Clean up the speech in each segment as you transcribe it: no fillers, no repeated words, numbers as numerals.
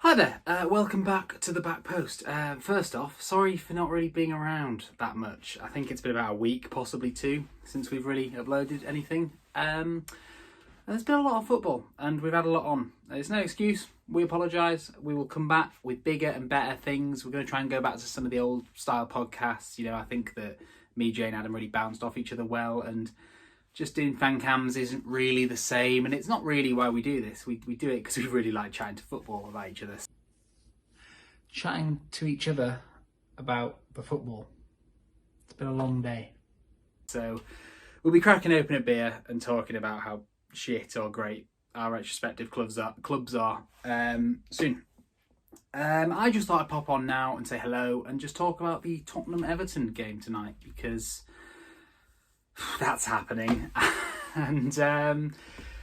Hi there, welcome back to the back post. First off, sorry for not really being around that much. I think it's been about a week, possibly two, since we've really uploaded anything. There's been a lot of football and we've had a lot on. There's no excuse, we apologise. We will come back with bigger and better things. We're going to try and go back to some of the old style podcasts. You know, I think that me, Jay and Adam really bounced off each other well, and just doing fan cams isn't really the same, and it's not really why we do this. We do it because we really like chatting to football about each other. Chatting to each other about the football. It's been a long day. So we'll be cracking open a beer and talking about how shit or great our respective clubs are soon. I just thought I'd pop on now and say hello and just talk about the Tottenham Everton game tonight, because that's happening. And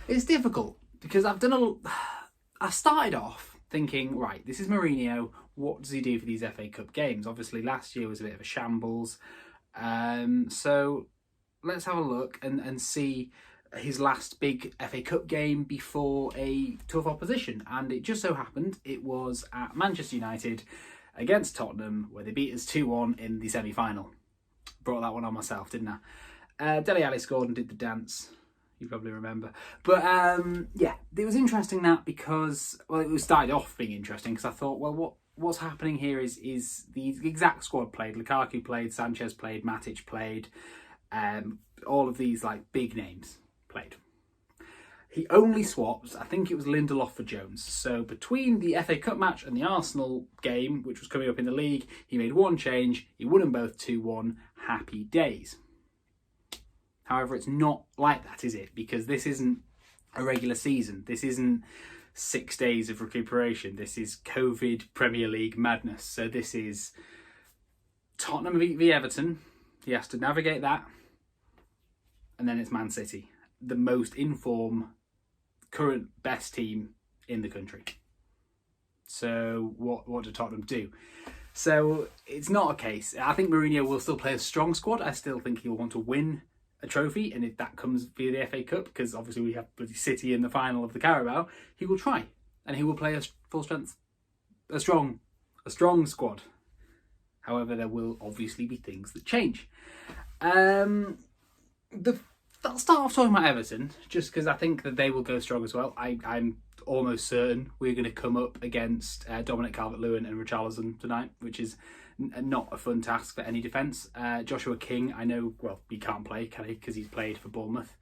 it's difficult because I started off thinking, right, this is Mourinho, what does he do for these FA Cup games? Obviously last year was a bit of a shambles, so let's have a look and see his last big FA Cup game before a tough opposition. And it just so happened it was at Manchester United against Tottenham, where they beat us 2-1 in the semi-final. Brought that one on myself, didn't I? Dele Alli scored and did the dance. You probably remember. But yeah, it was interesting that because, well, it started off being interesting because I thought, well, what's happening here is the exact squad played. Lukaku played, Sanchez played, Matic played, all of these like big names played. He only swapped, I think it was Lindelof for Jones. So between the FA Cup match and the Arsenal game, which was coming up in the league, he made one change. He won them both 2-1. Happy days. However, it's not like that, is it? Because this isn't a regular season. This isn't 6 days of recuperation. This is COVID Premier League madness. So this is Tottenham v Everton. He has to navigate that. And then it's Man City, the most in form, current best team in the country. So what do Tottenham do? So it's not a case. I think Mourinho will still play a strong squad. I still think he'll want to win a trophy, and if that comes via the FA Cup, because obviously we have bloody City in the final of the Carabao, he will try, and he will play a full strength, a strong squad. However, there will obviously be things that change. I'll start off talking about Everton, just because I think that they will go strong as well. I'm almost certain we're going to come up against Dominic Calvert-Lewin and Richarlison tonight, which is not a fun task for any defence. Joshua King, I know, well, he can't play, can he? Because he's played for Bournemouth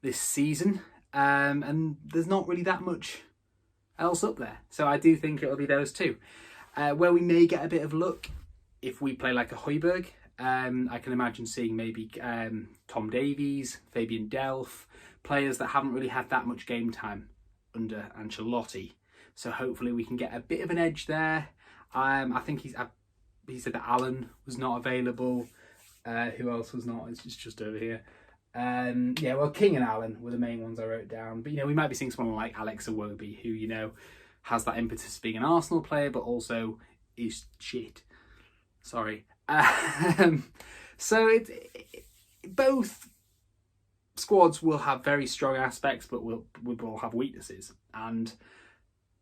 this season. And there's not really that much else up there. So I do think it'll be those two. Where we may get a bit of luck, if we play like a Højbjerg, I can imagine seeing maybe Tom Davies, Fabian Delph, players that haven't really had that much game time under Ancelotti. So hopefully we can get a bit of an edge there. I think he said that Allen was not available. Who else was not? It's just over here. Yeah, well, King and Allen were the main ones I wrote down. But, you know, we might be seeing someone like Alex Iwobi, who, you know, has that impetus of being an Arsenal player, but also is shit. Sorry. So both squads will have very strong aspects, but will have weaknesses. And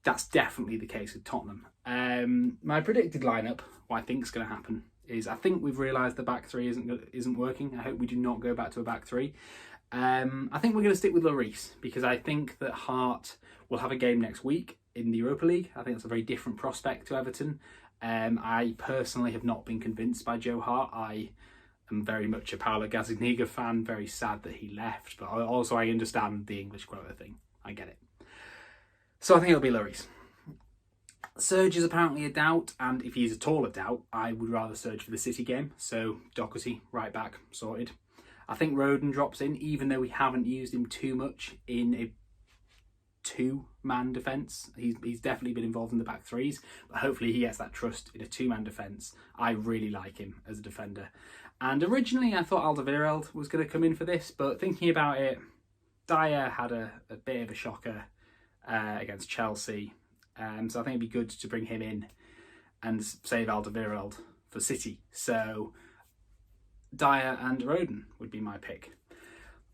that's definitely the case with Tottenham. My predicted lineup, what I think is going to happen, is I think we've realised the back three isn't working. I hope we do not go back to a back three. I think we're going to stick with Lloris, because I think that Hart will have a game next week in the Europa League. I think that's a very different prospect to Everton. I personally have not been convinced by Joe Hart. I am very much a Paolo Gazzaniga fan, very sad that he left, but also I understand the English quota thing. I get it. So I think it'll be Lloris. Serge is apparently a doubt, and if he's at all a doubt, I would rather Serge for the City game. So Doherty, right back, sorted. I think Rodon drops in, even though we haven't used him too much in a two-man defence. He's definitely been involved in the back threes, but hopefully he gets that trust in a two-man defence. I really like him as a defender. And originally I thought Alderweireld was going to come in for this, but thinking about it, Dyer had a bit of a shocker against Chelsea. So I think it'd be good to bring him in and save Alderweireld for City. So Dyer and Rodon would be my pick.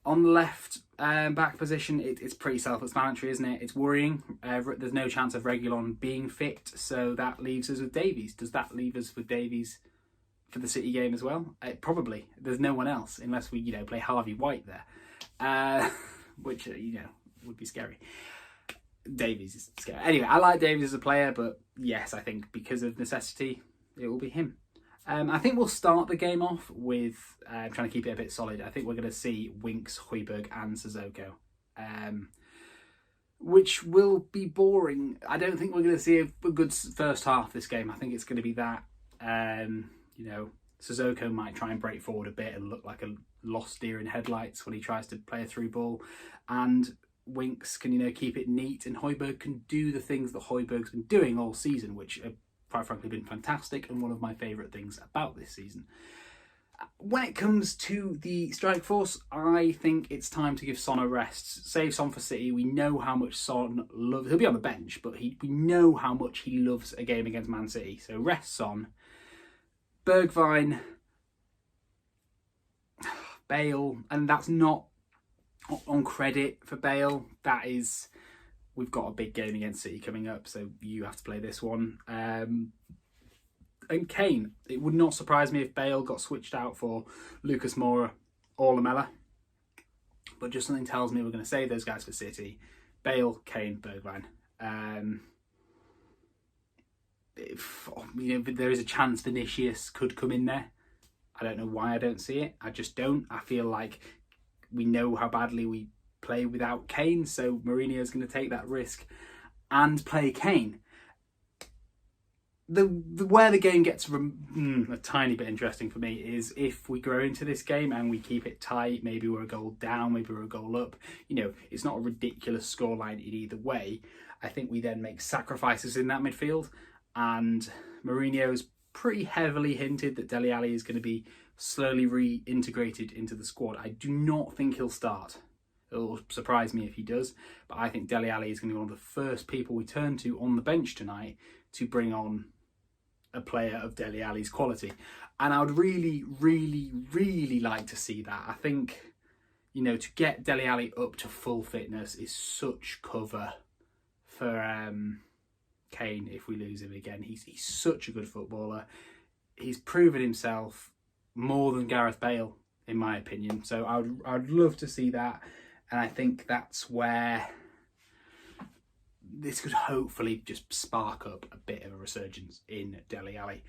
On the left back position, it's pretty self-explanatory, isn't it? It's worrying. There's no chance of Reguilon being fit, so that leaves us with Davies. Does that leave us with Davies for the City game as well? Probably. There's no one else unless we, play Harvey White there, which would be scary. Davies is scary. Anyway, I like Davies as a player, but yes, I think because of necessity, it will be him. I think we'll start the game off with trying to keep it a bit solid. I think we're going to see Winks, Højbjerg and Sissoko, which will be boring. I don't think we're going to see a good first half this game. I think it's going to be that, Sissoko might try and break forward a bit and look like a lost deer in headlights when he tries to play a through ball. And Winks can, keep it neat, and Højbjerg can do the things that Højbjerg's been doing all season, which have quite frankly been fantastic and one of my favourite things about this season. When it comes to the strike force, I think it's time to give Son a rest. Save Son for City. We know how much Son loves. He'll be on the bench, but we know how much he loves a game against Man City. So rest Son. Bergwijn, Bale, and that's not on credit for Bale. That is, we've got a big game against City coming up, so you have to play this one. And Kane, it would not surprise me if Bale got switched out for Lucas Moura or Lamela. But just something tells me we're going to save those guys for City. Bale, Kane, Bergwijn. There is a chance Vinicius could come in there. I don't know why I don't see it. I just don't. I feel like we know how badly we play without Kane, so Mourinho is going to take that risk and play Kane. Where the game gets a tiny bit interesting for me is if we grow into this game and we keep it tight. Maybe we're a goal down, maybe we're a goal up. It's not a ridiculous scoreline in either way. I think we then make sacrifices in that midfield, and Mourinho's pretty heavily hinted that Dele Alli is going to be slowly reintegrated into the squad. I do not think he'll start. It'll surprise me if he does, but I think Dele Alli is going to be one of the first people we turn to on the bench tonight to bring on a player of Dele Alli's quality. And I would really, really, really like to see that. I think, to get Dele Alli up to full fitness is such cover for Kane if we lose him again. He's such a good footballer. He's proven himself more than Gareth Bale, in my opinion. So I'd love to see that. And I think that's where this could hopefully just spark up a bit of a resurgence in Dele Alli.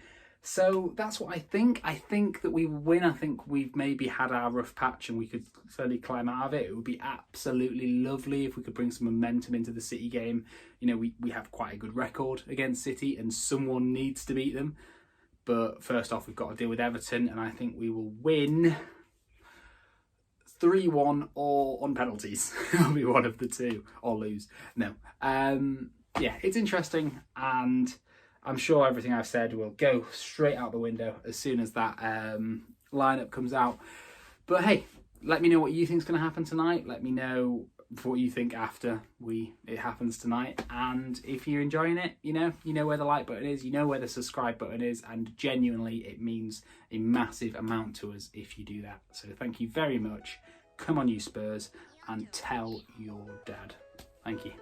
So that's what I think. I think that we will win. I think we've maybe had our rough patch and we could slowly climb out of it. It would be absolutely lovely if we could bring some momentum into the City game. We have quite a good record against City and someone needs to beat them. But first off, we've got to deal with Everton, and I think we will win 3-1 or on penalties. It'll be one of the two, or lose. No. It's interesting, and I'm sure everything I've said will go straight out the window as soon as that lineup comes out. But hey, let me know what you think is going to happen tonight. Let me know what you think after it happens tonight. And if you're enjoying it, you know where the like button is, you know where the subscribe button is, and genuinely it means a massive amount to us if you do that. So thank you very much. Come on, you Spurs, and tell your dad. Thank you.